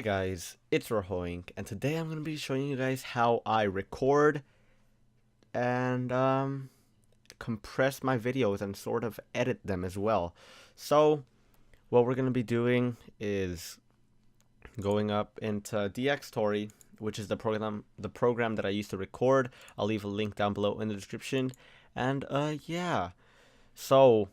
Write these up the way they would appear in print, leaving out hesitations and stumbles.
Guys, it's Rojoinc, and today I'm going to be showing you guys how I record and compress my videos and sort of edit them as well. So what we're going to be doing is going up into DxTory, which is the program that I used to record. I'll leave a link down below in the description. And yeah. So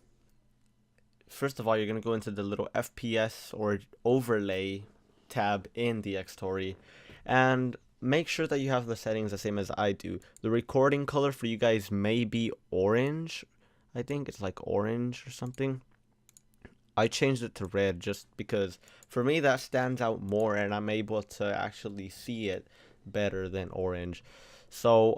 first of all, you're going to go into the little FPS or overlay tab in DxTory and make sure that you have the settings the same as I do. The recording color for you guys may be orange. I think it's like orange or something. I changed it to red just because for me that stands out more and I'm able to actually see it better than orange. So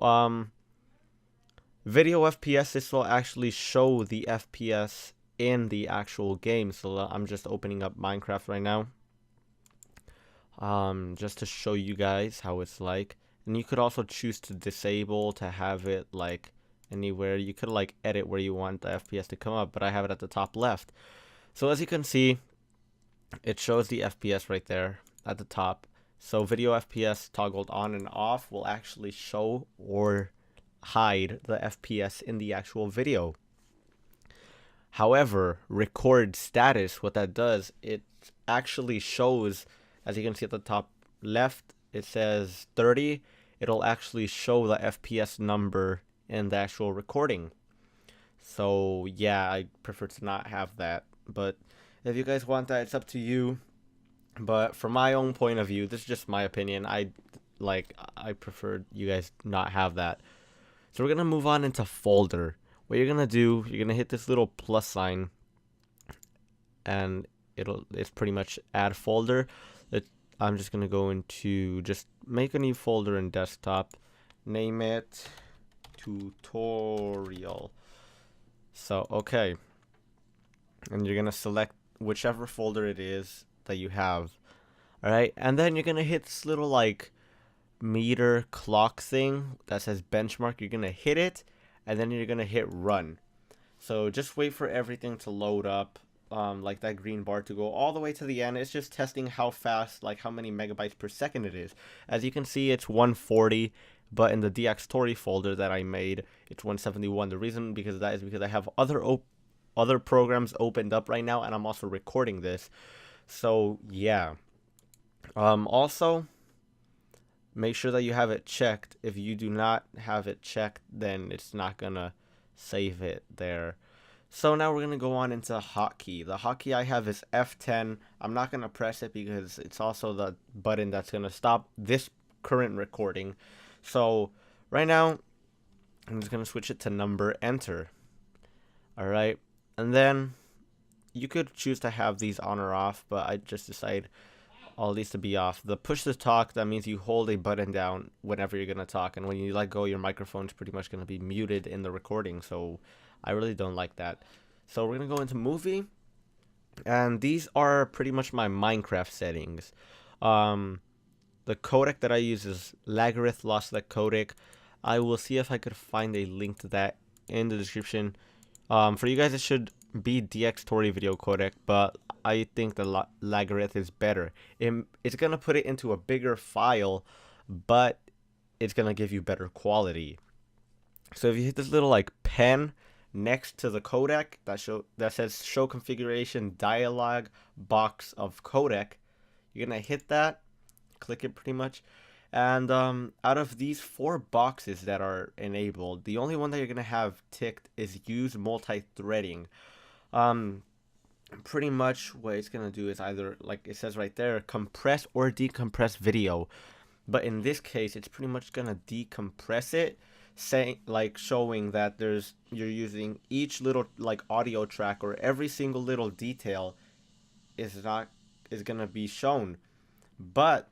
video FPS, this will actually show the FPS in the actual game. So I'm just opening up Minecraft right now. Just to show you guys how it's like. And you could also choose to disable to have it like anywhere. You could like edit where you want the FPS to come up, but I have it at the top left. So as you can see, it shows the FPS right there at the top. So video FPS toggled on and off will actually show or hide the FPS in the actual video. However, record status, what that does, it actually shows, as you can see at the top left, it says 30. It'll actually show the FPS number in the actual recording. So yeah, I prefer to not have that. But if you guys want that, it's up to you. But from my own point of view, this is just my opinion. I prefer you guys not have that. So we're gonna move on into folder. What you're gonna do, you're gonna hit this little plus sign, and it's pretty much add folder. I'm just gonna go into just make a new folder in desktop, name it tutorial. So okay, and you're gonna select whichever folder it is that you have. All right, and then you're gonna hit this little like meter clock thing that says benchmark. You're gonna hit it, and then you're gonna hit run. So just wait for everything to load up. Like that green bar to go all the way to the end. It's just testing how fast, like how many megabytes per second it is. As you can see, it's 140, but in the DxTory folder that I made, it's 171. The reason because of that is because I have other programs opened up right now, and I'm also recording this. So yeah. Also, make sure that you have it checked. If you do not have it checked, then it's not gonna save it there. So now we're going to go on into hotkey. The hotkey I have is F10. I'm not going to press it because it's also the button that's going to stop this current recording. So right now, I'm just going to switch it to number, enter. Alright, and then you could choose to have these on or off, but I just decided all these to be off. The push to talk, that means you hold a button down whenever you're going to talk, and when you let go, your microphone's pretty much going to be muted in the recording, so I really don't like that. So we're going to go into movie, and these are pretty much my Minecraft settings. The codec that I use is Lagarith Lossless codec. I will see if I could find a link to that in the description. For you guys, it should be DxTory video codec, but I think the Lagarith is better. It's going to put it into a bigger file, but it's going to give you better quality. So if you hit this little like pen next to the codec that says show configuration dialog box of codec, you're going to hit that, click it pretty much. And out of these 4 boxes that are enabled, the only one that you're going to have ticked is use multi-threading. Pretty much what it's going to do is either, like it says right there, compress or decompress video. But in this case, it's pretty much going to decompress it, showing that you're using each little like audio track, or every single little detail is going to be shown. But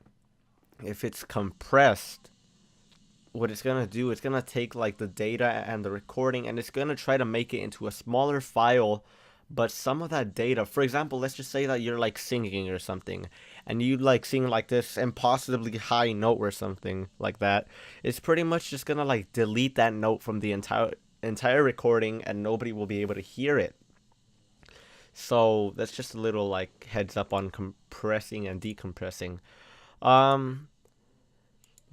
if it's compressed, what it's going to do, it's going to take like the data and the recording, and it's going to try to make it into a smaller file. But some of that data, for example, let's just say that you're like singing or something, and you like sing like this impossibly high note or something like that, it's pretty much just gonna like delete that note from the entire recording, and nobody will be able to hear it. So that's just a little like heads up on compressing and decompressing. Um,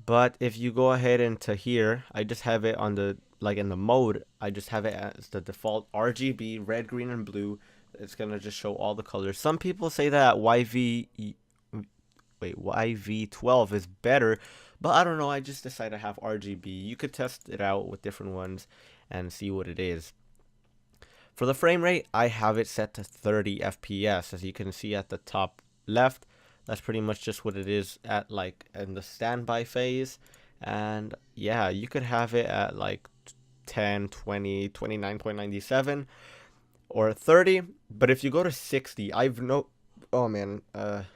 but if you go ahead into here, I just have it on the, like in the mode, I just have it as the default RGB, red, green, and blue. It's gonna just show all the colors. Some people say that YV12 is better, but I don't know. I just decided to have RGB. You could test it out with different ones and see what it is. For the frame rate, I have it set to 30 FPS. As you can see at the top left, that's pretty much just what it is at, like in the standby phase. And yeah, you could have it at like 10, 20, 29.97 or 30. But if you go to 60, oh man,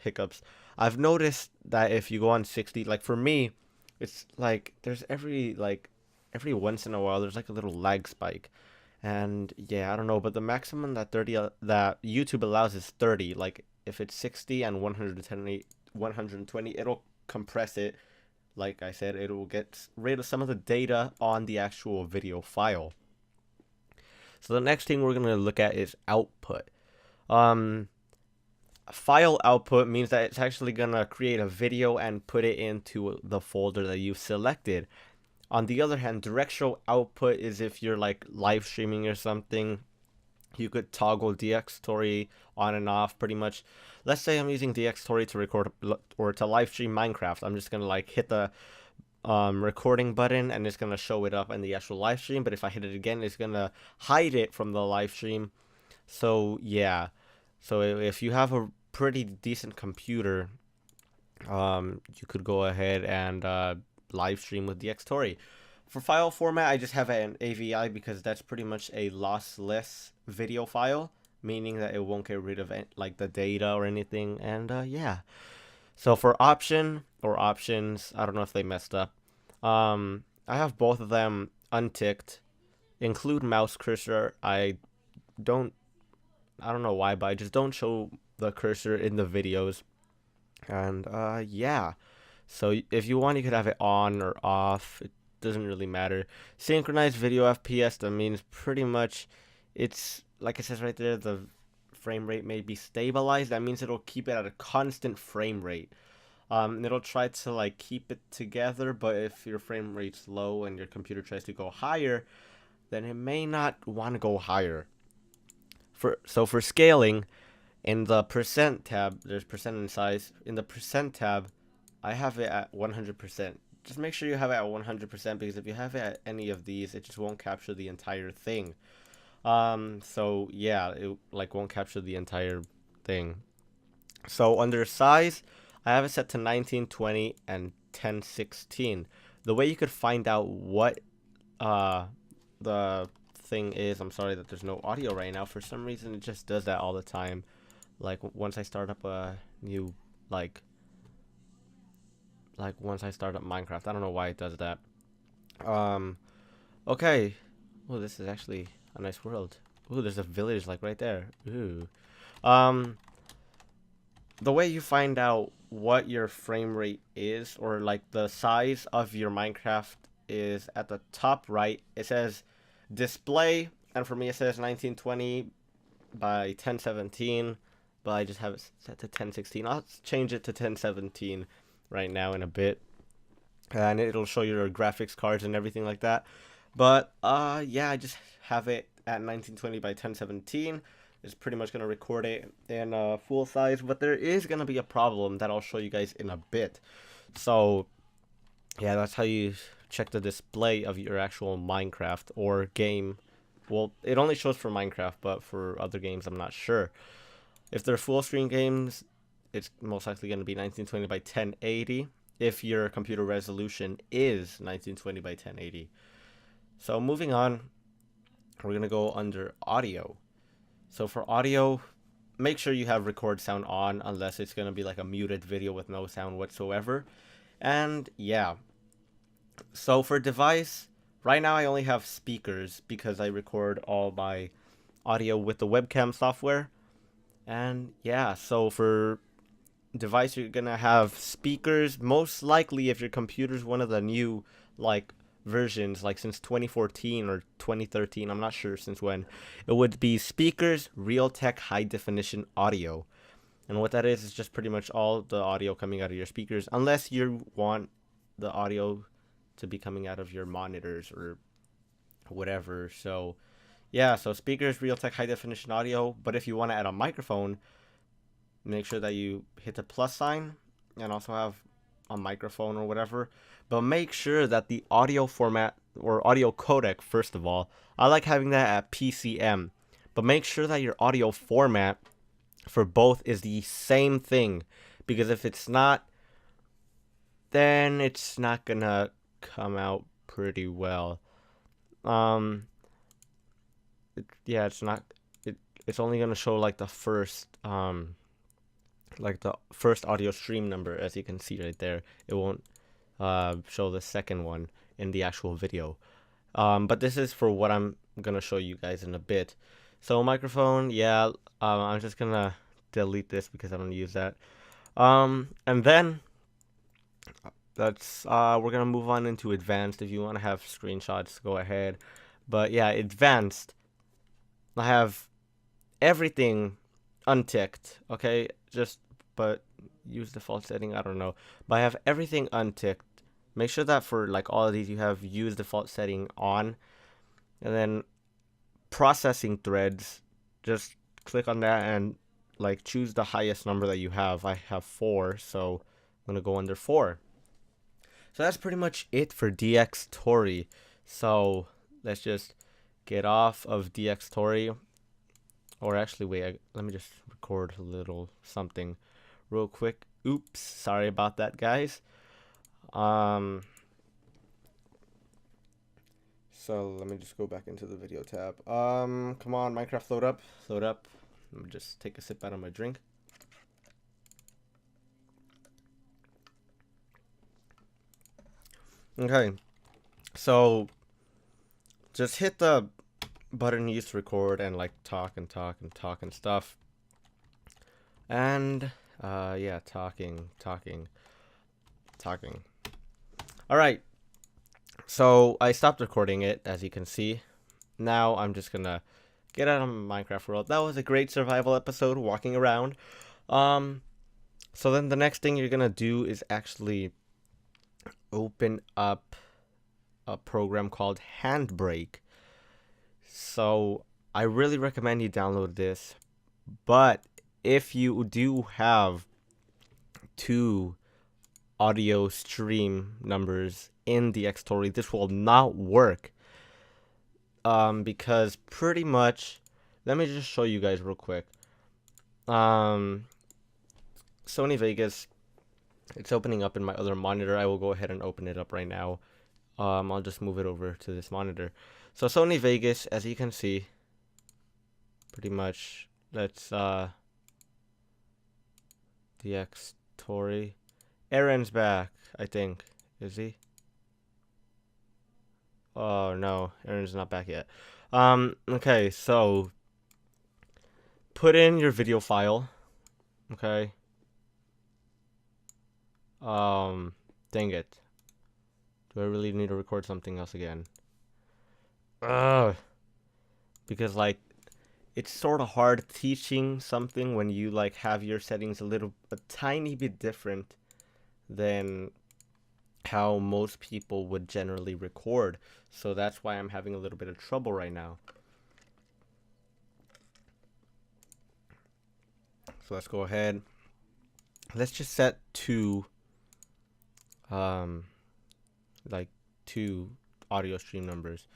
hiccups. I've noticed that if you go on 60, like for me, it's like there's every once in a while there's like a little lag spike. And yeah, I don't know, but the maximum that 30 that YouTube allows is 30. Like if it's 60 and 120, it'll compress it. Like I said, it will get rid of some of the data on the actual video file. So the next thing we're going to look at is output. File output means that it's actually going to create a video and put it into the folder that you've selected. On the other hand, directional output is if you're like live streaming or something, you could toggle DxTory on and off pretty much. Let's say I'm using DxTory to record or to live stream Minecraft. I'm just going to like hit the recording button and it's going to show it up in the actual live stream. But if I hit it again, it's going to hide it from the live stream. So yeah, so if you have a pretty decent computer, you could go ahead and live stream with DxTory. For file format, I just have an AVI because that's pretty much a lossless video file, meaning that it won't get rid of like the data or anything. And yeah, so for options, I don't know if they messed up. I have both of them unticked. Include mouse cursor. I don't know why, but I just don't show the cursor in the videos. And yeah, so if you want, you could have it on or off. It doesn't really matter. Synchronized video FPS, that means pretty much it's like it says right there, the frame rate may be stabilized. That means it'll keep it at a constant frame rate. It'll try to like keep it together, but if your frame rate's low and your computer tries to go higher, then it may not want to go higher. So for scaling, in the percent tab, there's percent and size. In the percent tab, I have it at 100%. Just make sure you have it at 100% because if you have it at any of these, it just won't capture the entire thing. So yeah, it like won't capture the entire thing. So under size, I have it set to 1920 and 1016. The way you could find out what the thing is, I'm sorry that there's no audio right now. For some reason, it just does that all the time. Like once I start up a new once I start up Minecraft, I don't know why it does that. Okay. Oh, this is actually a nice world. Ooh, there's a village like right there. Ooh. The way you find out what your frame rate is, or like the size of your Minecraft, is at the top right. It says display, and for me it says 1920 by 1017, but I just have it set to 1016. I'll change it to 1017 right now in a bit, and it'll show you your graphics cards and everything like that. But yeah, I just have it at 1920 by 1017. It's pretty much going to record it in full size, but there is going to be a problem that I'll show you guys in a bit. So yeah, that's how you check the display of your actual Minecraft or game. Well, it only shows for Minecraft, but for other games I'm not sure. If they're full screen games, it's most likely going to be 1920 by 1080 if your computer resolution is 1920 by 1080. So moving on, we're going to go under audio. So for audio, make sure you have record sound on, unless it's going to be like a muted video with no sound whatsoever. And yeah, so for device, right now I only have speakers because I record all my audio with the webcam software. And yeah, so for device, you're gonna have speakers. Most likely, if your computer's one of the new like versions, like since 2014 or 2013, I'm not sure since when, it would be speakers, Realtek high definition audio. And what that is just pretty much all the audio coming out of your speakers, unless you want the audio to be coming out of your monitors or whatever. So yeah, so speakers, Realtek high definition audio. But if you want to add a microphone, make sure that you hit the plus sign and also have a microphone or whatever. But make sure that the audio format or audio codec, first of all, I like having that at PCM. But make sure that your audio format for both is the same thing, because if it's not, then it's not gonna come out pretty well. Yeah, it's not. It's only gonna show like the first audio stream number, as you can see right there. It won't show the second one in the actual video. But this is for what I'm gonna show you guys in a bit. So microphone, yeah, I'm just gonna delete this because I don't use that. And then that's we're gonna move on into advanced. If you want to have screenshots, go ahead. But yeah, advanced, I have everything unticked. Okay, but use default setting, I don't know, but I have everything unticked. Make sure that for like all of these you have use default setting on, and then processing threads, just click on that and like choose the highest number that you have. I have 4, so I'm gonna go under 4. So that's pretty much it for DX Tori. So let's just get off of DX Tori. Or actually, wait, let me just record a little something real quick. Oops, sorry about that, guys. So let me just go back into the video tab. Come on, Minecraft, load up. Let me just take a sip out of my drink. Okay, so just hit the button you used to record and like talk and stuff. And yeah, talking. All right. So I stopped recording it, as you can see. Now I'm just gonna get out of Minecraft world. That was a great survival episode, walking around. So then the next thing you're gonna do is actually open up a program called Handbrake. So I really recommend you download this, but if you do have 2 audio stream numbers in the Xtori, this will not work. Because pretty much, let me just show you guys real quick. Sony Vegas, it's opening up in my other monitor. I will go ahead and open it up right now. I'll just move it over to this monitor. So Sony Vegas, as you can see, pretty much, let's DX Tori. Aaron's back, I think. Is he? Oh no, Aaron's not back yet. Okay, so put in your video file. Okay. Dang it. Do I really need to record something else again? Because like it's sort of hard teaching something when you like have your settings a tiny bit different than how most people would generally record. So that's why I'm having a little bit of trouble right now. So let's go ahead. Let's just set 2 like 2 audio stream numbers.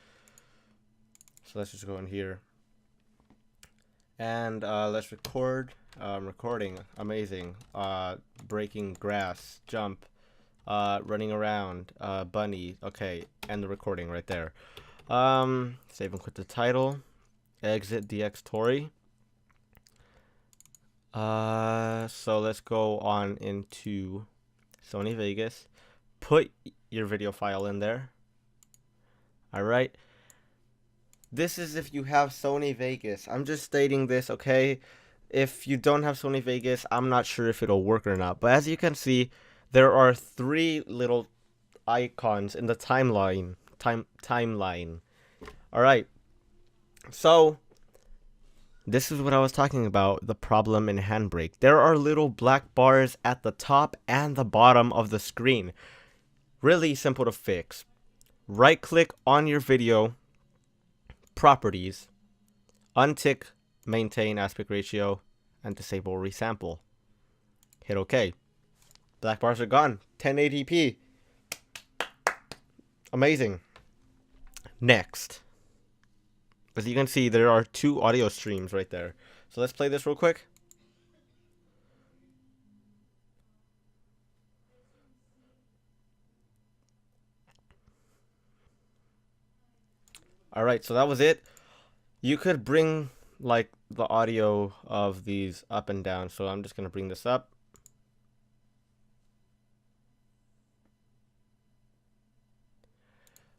So let's just go in here and let's record. Recording, amazing. Breaking grass, jump, running around, bunny. Okay, and the recording right there. Save and quit the title. Exit DX Tori. So let's go on into Sony Vegas. Put your video file in there. Alright. This is if you have Sony Vegas. I'm just stating this, okay? If you don't have Sony Vegas, I'm not sure if it'll work or not. But as you can see, there are 3 little icons in the timeline. Alright. So This is what I was talking about, the problem in Handbrake. There are little black bars at the top and the bottom of the screen. Really simple to fix. Right click on your video, properties, untick maintain aspect ratio, and disable resample. Hit OK. Black bars are gone. 1080p. Amazing. Next. As you can see, there are 2 audio streams right there. So let's play this real quick. Alright, so that was it. You could bring like the audio of these up and down. So I'm just going to bring this up.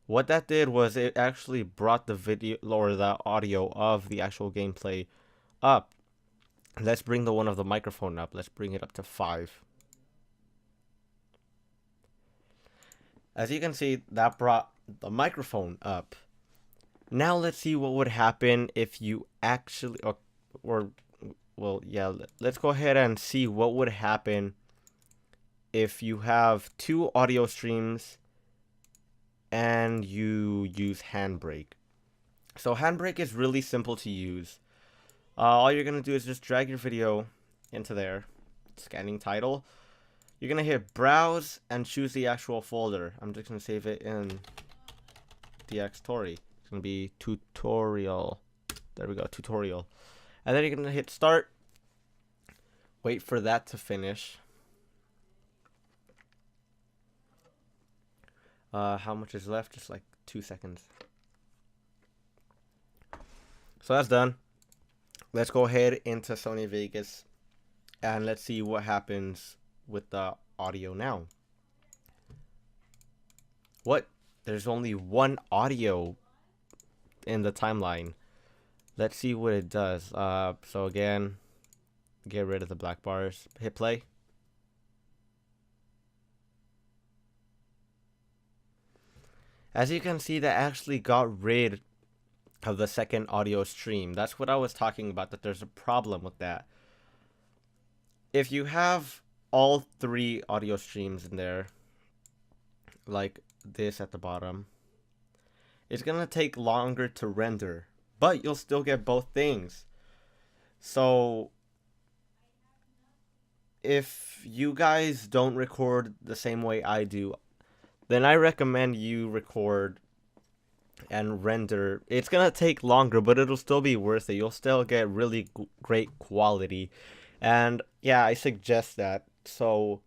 What that did was it actually brought the video or the audio of the actual gameplay up. Let's bring the one of the microphone up. Let's bring it up to 5. As you can see, that brought the microphone up. Now let's see what would happen if you actually, let's go ahead and see what would happen if you have 2 audio streams and you use Handbrake. So Handbrake is really simple to use. All you're going to do is just drag your video into there, scanning title. You're going to hit browse and choose the actual folder. I'm just going to save it in DxTory. It's going to be tutorial. There we go, tutorial. And then you're going to hit start. Wait for that to finish. How much is left? Just like 2 seconds. So that's done. Let's go ahead into Sony Vegas and let's see what happens with the audio now. What? There's only 1 audio in the timeline. Let's see what it does. So again, get rid of the black bars. Hit play. As you can see, that actually got rid of the second audio stream. That's what I was talking about, that there's a problem with that. If you have all 3 audio streams in there, like this at the bottom, it's gonna take longer to render, but you'll still get both things. So if you guys don't record the same way I do, then I recommend you record and render. It's gonna take longer, but it'll still be worth it. You'll still get really great quality. And yeah, I suggest that. So,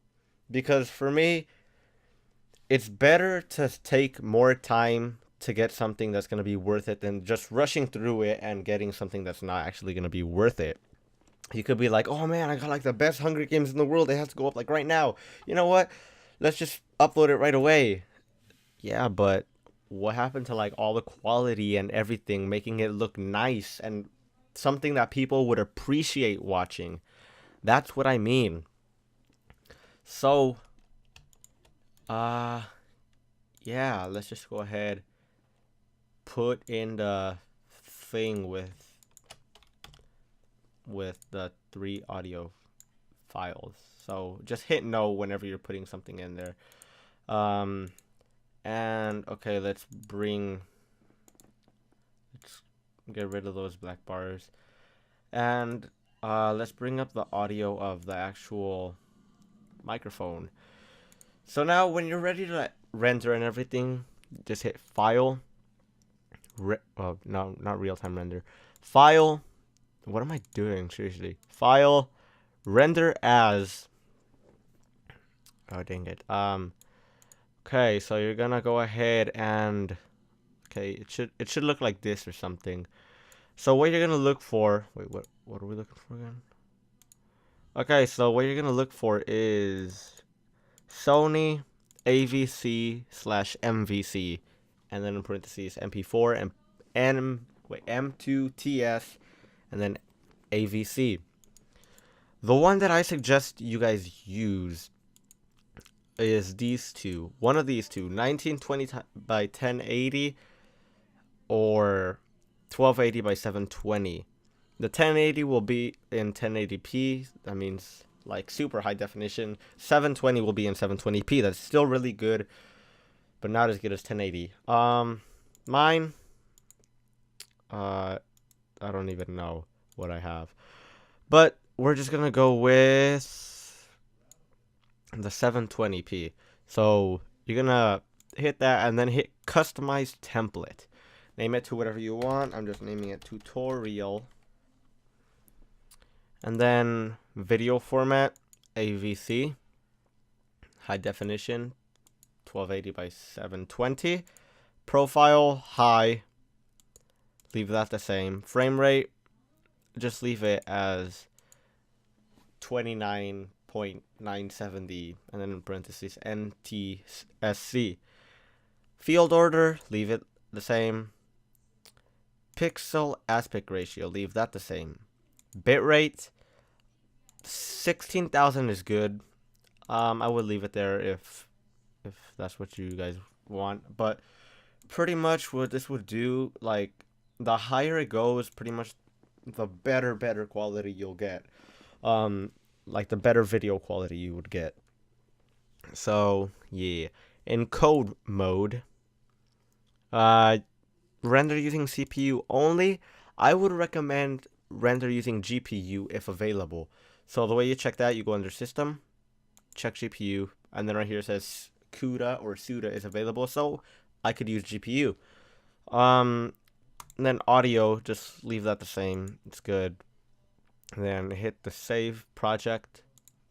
because for me, it's better to take more time to get something that's gonna be worth it than just rushing through it and getting something that's not actually gonna be worth it. You could be like, oh man, I got like the best Hunger Games in the world. It has to go up like right now. You know what? Let's just upload it right away. Yeah, but what happened to like all the quality and everything, making it look nice and something that people would appreciate watching? That's what I mean. So, yeah, let's just go ahead, put in the thing with the 3 audio files. So just hit no whenever you're putting something in there. And okay, let's get rid of those black bars. And let's bring up the audio of the actual microphone. So now when you're ready to render and everything, just hit file. No, not real-time render. File. What am I doing? Seriously. File. Render as. Oh, dang it. Okay, so you're gonna go ahead and. Okay, it should look like this or something. So what you're gonna look for. Wait, what are we looking for again? Okay, so what you're gonna look for is Sony AVC/MVC, and then in parentheses MP4 and M2TS, and then AVC. The one that I suggest you guys use is these two. One of these two, 1920 by 1080 or 1280 by 720. The 1080 will be in 1080p. That means like super high definition. 720 will be in 720p. That's still really good, but not as good as 1080. Mine, I don't even know what I have, but we're just gonna go with the 720p. So you're gonna hit that and then hit customize template. Name it to whatever you want. I'm just naming it tutorial. And then video format, AVC, high definition, 1280 by 720. Profile, high, leave that the same. Frame rate, just leave it as 29.970, and then in parentheses, NTSC. Field order, leave it the same. Pixel aspect ratio, leave that the same. Bitrate, 16,000 is good. I would leave it there if that's what you guys want. But pretty much what this would do, like the higher it goes, pretty much the better quality you'll get. Like the better video quality you would get. So yeah, in code mode, render using CPU only. I would recommend render using GPU if available. So the way you check that, you go under system, check GPU, and then right here it says CUDA or SUDA is available, so I could use GPU. And then audio, just leave that the same, it's good. And then hit the save project,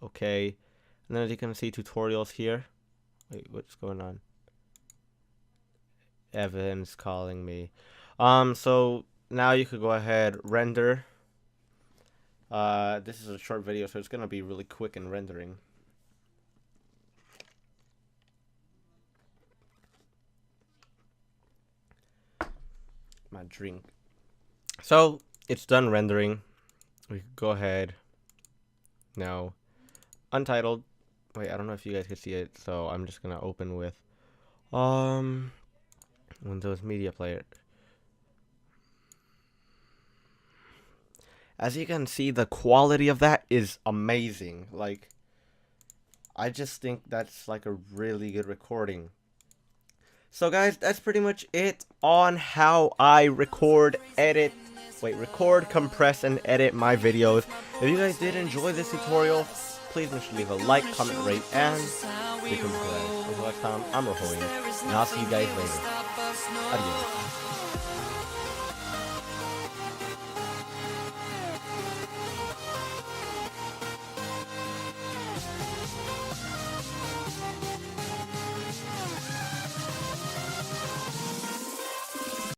okay. And then as you can see, tutorials here. Wait, what's going on? Evan's calling me. So now you could go ahead, render. This is a short video, so it's gonna be really quick in rendering. My drink. So it's done rendering. We could go ahead now. Untitled. Wait, I don't know if you guys can see it, so I'm just gonna open with Windows Media Player. As you can see, the quality of that is amazing. Like, I just think that's like a really good recording. So guys, that's pretty much it on how I record, compress, and edit my videos. If you guys did enjoy this tutorial, please make sure to leave a like, comment, rate, and become subscribed. Until next time, I'm Rojoinc, and I'll see you guys later. Adios.